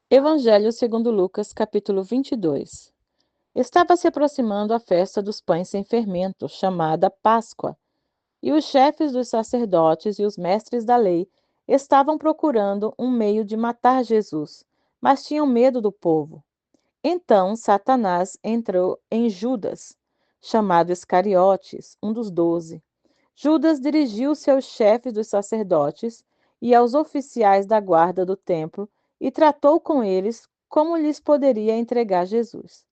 Evangelho segundo Lucas, capítulo 22. Estava se aproximando a festa dos pães sem fermento, chamada Páscoa, e os chefes dos sacerdotes e os mestres da lei estavam procurando um meio de matar Jesus, mas tinham medo do povo. Então Satanás entrou em Judas, chamado Iscariotes, um dos 12. Judas dirigiu-se aos chefes dos sacerdotes e aos oficiais da guarda do templo e tratou com eles como lhes poderia entregar Jesus.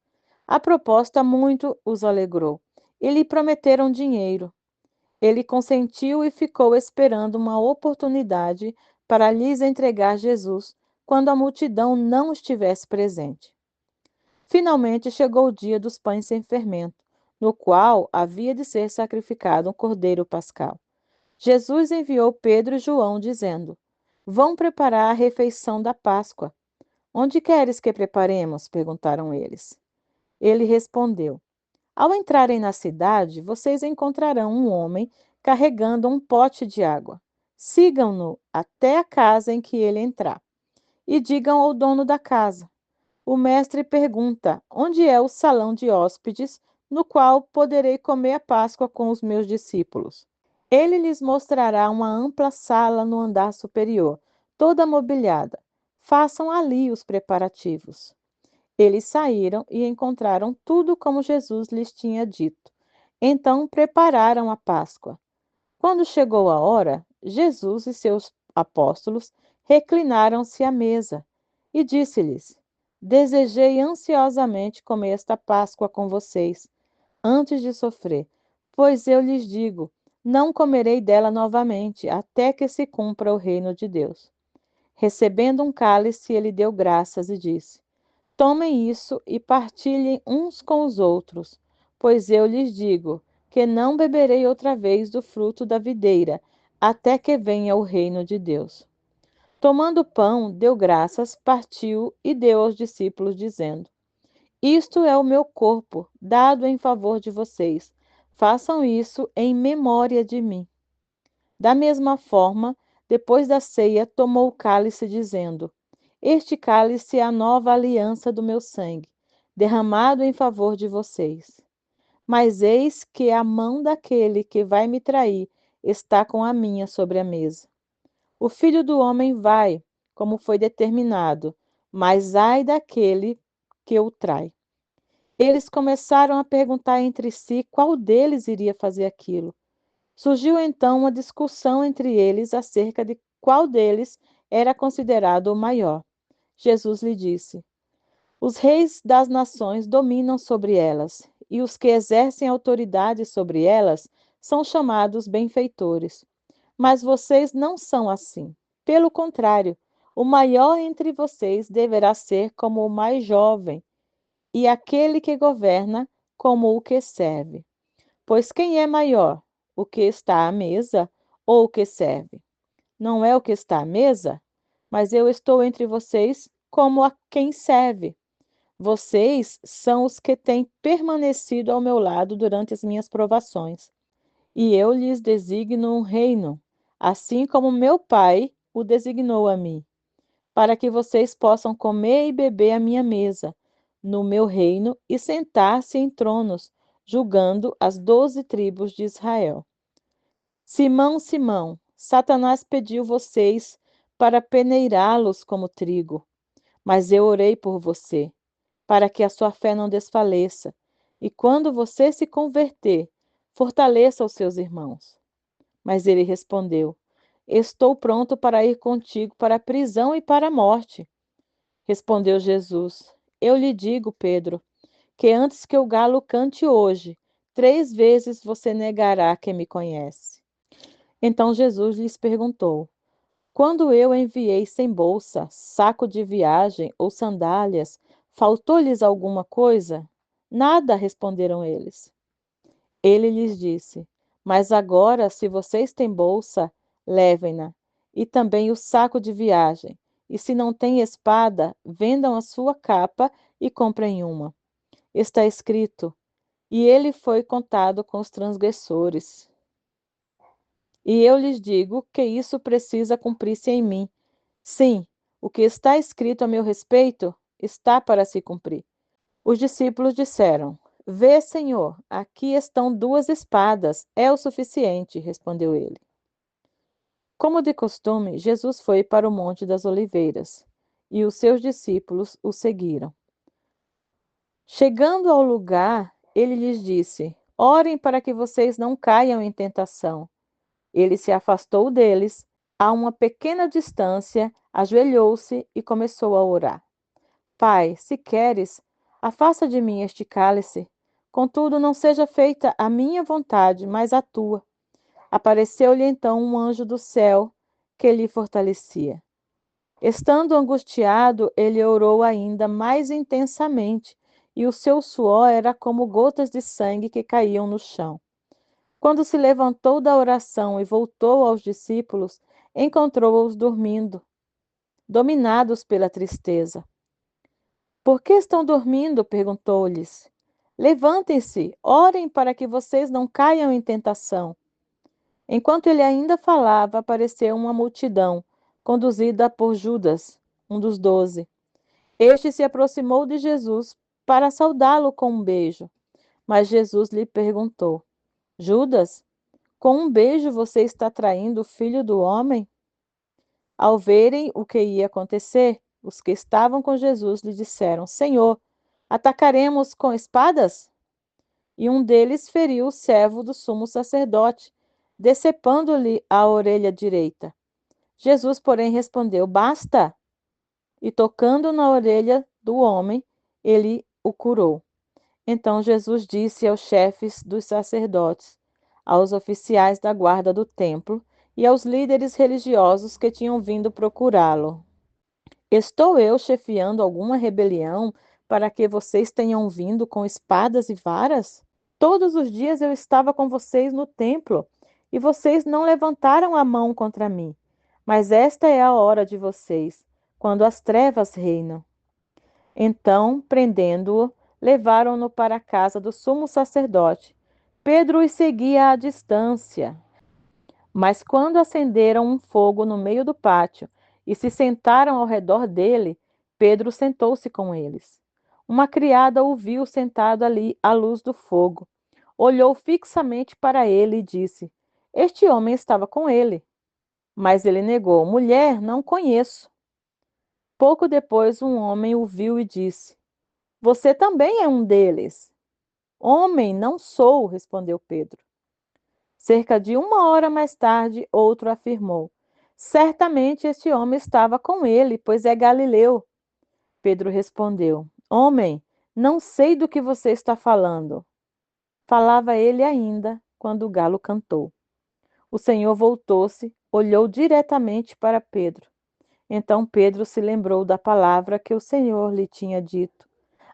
A proposta muito os alegrou e lhe prometeram dinheiro. Ele consentiu e ficou esperando uma oportunidade para lhes entregar Jesus quando a multidão não estivesse presente. Finalmente chegou o dia dos pães sem fermento, no qual havia de ser sacrificado um cordeiro pascal. Jesus enviou Pedro e João, dizendo: Vão preparar a refeição da Páscoa. Onde queres que preparemos? Perguntaram eles. Ele respondeu: Ao entrarem na cidade, vocês encontrarão um homem carregando um pote de água. Sigam-no até a casa em que ele entrar e digam ao dono da casa: O mestre pergunta: Onde é o salão de hóspedes, no qual poderei comer a Páscoa com os meus discípulos? Ele lhes mostrará uma ampla sala no andar superior, toda mobiliada. Façam ali os preparativos. Eles saíram e encontraram tudo como Jesus lhes tinha dito. Então prepararam a Páscoa. Quando chegou a hora, Jesus e seus apóstolos reclinaram-se à mesa e disse-lhes: Desejei ansiosamente comer esta Páscoa com vocês, antes de sofrer, pois eu lhes digo: não comerei dela novamente, até que se cumpra o reino de Deus. Recebendo um cálice, ele deu graças e disse: Tomem isso e partilhem uns com os outros, pois eu lhes digo que não beberei outra vez do fruto da videira, até que venha o reino de Deus. Tomando o pão, deu graças, partiu e deu aos discípulos, dizendo: Isto é o meu corpo, dado em favor de vocês. Façam isso em memória de mim. Da mesma forma, depois da ceia, tomou o cálice, dizendo: Este cálice é a nova aliança do meu sangue, derramado em favor de vocês. Mas eis que a mão daquele que vai me trair está com a minha sobre a mesa. O filho do homem vai, como foi determinado, mas ai daquele que o trai. Eles começaram a perguntar entre si qual deles iria fazer aquilo. Surgiu então uma discussão entre eles acerca de qual deles era considerado o maior. Jesus lhe disse: Os reis das nações dominam sobre elas, e os que exercem autoridade sobre elas são chamados benfeitores. Mas vocês não são assim. Pelo contrário, o maior entre vocês deverá ser como o mais jovem, e aquele que governa como o que serve. Pois quem é maior, o que está à mesa ou o que serve? Não é o que está à mesa? Mas eu estou entre vocês como a quem serve. Vocês são os que têm permanecido ao meu lado durante as minhas provações, e eu lhes designo um reino, assim como meu Pai o designou a mim, para que vocês possam comer e beber à minha mesa, no meu reino, e sentar-se em tronos, julgando as 12 tribos de Israel. Simão, Simão, Satanás pediu vocês para peneirá-los como trigo, mas eu orei por você, para que a sua fé não desfaleça, e quando você se converter, fortaleça os seus irmãos. Mas ele respondeu: Estou pronto para ir contigo para a prisão e para a morte. Respondeu Jesus: Eu lhe digo, Pedro, que antes que o galo cante hoje, 3 vezes você negará que me conhece. Então Jesus lhes perguntou: Quando eu enviei sem bolsa, saco de viagem ou sandálias, faltou-lhes alguma coisa? Nada, responderam eles. Ele lhes disse: Mas agora, se vocês têm bolsa, levem-na, e também o saco de viagem. E se não têm espada, vendam a sua capa e comprem uma. Está escrito: E ele foi contado com os transgressores. E eu lhes digo que isso precisa cumprir-se em mim. Sim, O que está escrito a meu respeito está para se cumprir. Os discípulos disseram: Vê, Senhor, aqui estão 2 espadas, é o suficiente, respondeu ele. Como de costume, Jesus foi para o Monte das Oliveiras, e os seus discípulos o seguiram. Chegando ao lugar, ele lhes disse: Orem para que vocês não caiam em tentação. Ele se afastou deles, a uma pequena distância, ajoelhou-se e começou a orar. Pai, se queres, afasta de mim este cálice. Contudo, não seja feita a minha vontade, mas a tua. Apareceu-lhe então um anjo do céu que lhe fortalecia. Estando angustiado, ele orou ainda mais intensamente, e o seu suor era como gotas de sangue que caíam no chão. Quando se levantou da oração e voltou aos discípulos, encontrou-os dormindo, dominados pela tristeza. Por que estão dormindo? Perguntou-lhes. Levantem-se, orem para que vocês não caiam em tentação. Enquanto ele ainda falava, apareceu uma multidão, conduzida por Judas, um dos 12. Este se aproximou de Jesus para saudá-lo com um beijo. Mas Jesus lhe perguntou: Judas, com um beijo você está traindo o filho do homem? Ao verem o que ia acontecer, os que estavam com Jesus lhe disseram: Senhor, atacaremos com espadas? E um deles feriu o servo do sumo sacerdote, decepando-lhe a orelha direita. Jesus, porém, respondeu: Basta! E tocando na orelha do homem, ele o curou. Então Jesus disse aos chefes dos sacerdotes, aos oficiais da guarda do templo e aos líderes religiosos que tinham vindo procurá-lo: Estou eu chefiando alguma rebelião para que vocês tenham vindo com espadas e varas? Todos os dias eu estava com vocês no templo e vocês não levantaram a mão contra mim. Mas esta é a hora de vocês, quando as trevas reinam. Então, prendendo-o, levaram-no para a casa do sumo sacerdote. Pedro os seguia à distância. Mas quando acenderam um fogo no meio do pátio e se sentaram ao redor dele, Pedro sentou-se com eles. Uma criada o viu sentado ali à luz do fogo. Olhou fixamente para ele e disse: Este homem estava com ele. Mas ele negou: Mulher, não conheço. Pouco depois, um homem o viu e disse: Você também é um deles. Homem, não sou, respondeu Pedro. Cerca de 1 hora mais tarde, outro afirmou: Certamente este homem estava com ele, pois é galileu. Pedro respondeu: Homem, não sei do que você está falando. Falava ele ainda quando o galo cantou. O Senhor voltou-se, olhou diretamente para Pedro. Então Pedro se lembrou da palavra que o Senhor lhe tinha dito: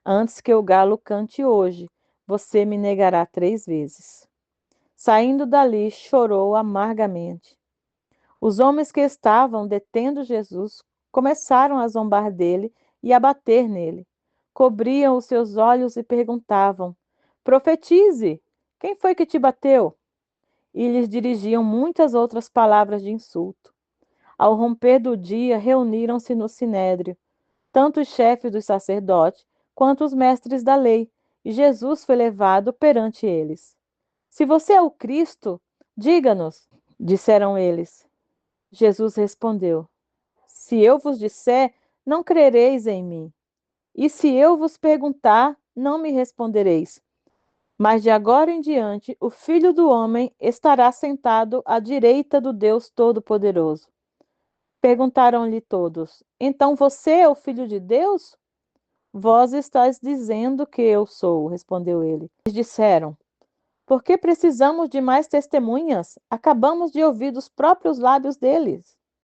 Antes que o galo cante hoje, você me negará 3 vezes. Saindo dali, chorou amargamente. Os homens que estavam detendo Jesus começaram a zombar dele e a bater nele. Cobriam os seus olhos e perguntavam: Profetize! Quem foi que te bateu? E lhes dirigiam muitas outras palavras de insulto. Ao romper do dia, reuniram-se no sinédrio, tanto os chefes dos sacerdotes quanto os mestres da lei, e Jesus foi levado perante eles. Se você é o Cristo, diga-nos, disseram eles. Jesus respondeu: Se eu vos disser, não crereis em mim. E se eu vos perguntar, não me respondereis. Mas de agora em diante, o Filho do Homem estará sentado à direita do Deus Todo-Poderoso. Perguntaram-lhe todos: Então você é o Filho de Deus? Vós estáis dizendo que eu sou, respondeu ele. Eles disseram: Por que precisamos de mais testemunhas? Acabamos de ouvir dos próprios lábios deles.